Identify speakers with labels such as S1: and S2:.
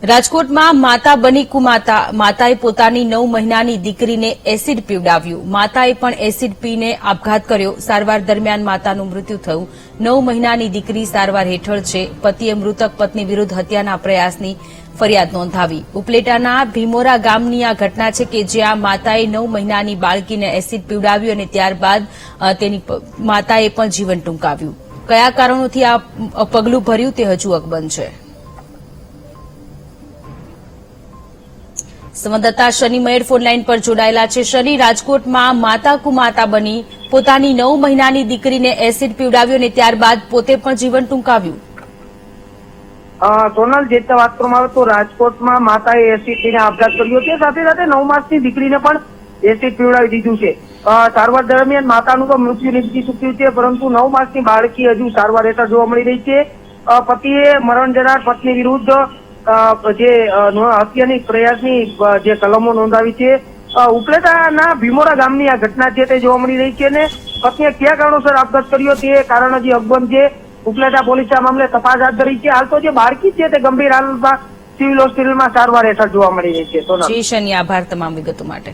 S1: રાજકોટમાં માતા બની કુમાતા માતાએ પોતાની 9 મહિનાની દીકરીને એસિડ પીવડાવ્યું। માતાએ પણ એસિડ પીને આપઘાત કર્યો। સારવાર દરમિયાન માતાનું મૃત્યુ થયું। 9 મહિનાની દીકરી સારવાર હેઠળ છે। પતિએ મૃતક પત્ની વિરુદ્ધ હત્યાના પ્રયાસની ફરિયાદ નોંધાવી। ઉપલેટાના ભીમોરા ગામની આ ઘટના છે કે જ્યાં માતાએ 9 મહિનાની બાળકીને એસિડ પીવડાવ્યું અને ત્યારબાદ તેની માતાએ પણ જીવન ટૂંકાવ્યું। કયા કારણોથી આ પગલું ભર્યું તે હજુ અકબંધ છે। સંવાદદાતા શનિ મયર ફોનલાઈન પર જોડાયેલા છે। શનિ, રાજકોટમાં માતા કુમાતા બની પોતાની 9 મહિનાની દીકરીને એસિડ પીવડાવ્યો અને ત્યારબાદ પોતે પણ જીવન ટૂંકાવ્યું।
S2: સોનલ, જે રીતે વાત કરવામાં આવે તો રાજકોટમાં માતાએ એસિડ પીને આપઘાત કર્યો છે। સાથે સાથે 9 માસની દીકરીને પણ એસિડ પીવડાવી દીધું છે। સારવાર દરમિયાન માતાનું તો મૃત્યુ નીપજી ચૂક્યું છે, પરંતુ 9 માસની બાળકી હજુ સારવાર હેઠળ જોવા મળી રહી છે। પતિએ મરણ જનાર પત્ની વિરુદ્ધ જે હત્યાની પ્રયાસની જે કલમો નોંધાવી છે। ઉપલેટાના ભીમોરા ગામની આ ઘટના છે તે જોવા મળી રહી છે અને પત્નીએ કયા કારણોસર આપઘાત કર્યો તે કારણ હજી અકબંધ છે। ઉપલેટા પોલીસે આ મામલે તપાસ હાથ ધરી છે। હાલ તો જે બાળકી છે તે ગંભીર હાલતમાં સિવિલ હોસ્પિટલમાં સારવાર હેઠળ જોવા મળી રહી છે।
S1: જી શનિ, આભાર તમામ વિગતો માટે।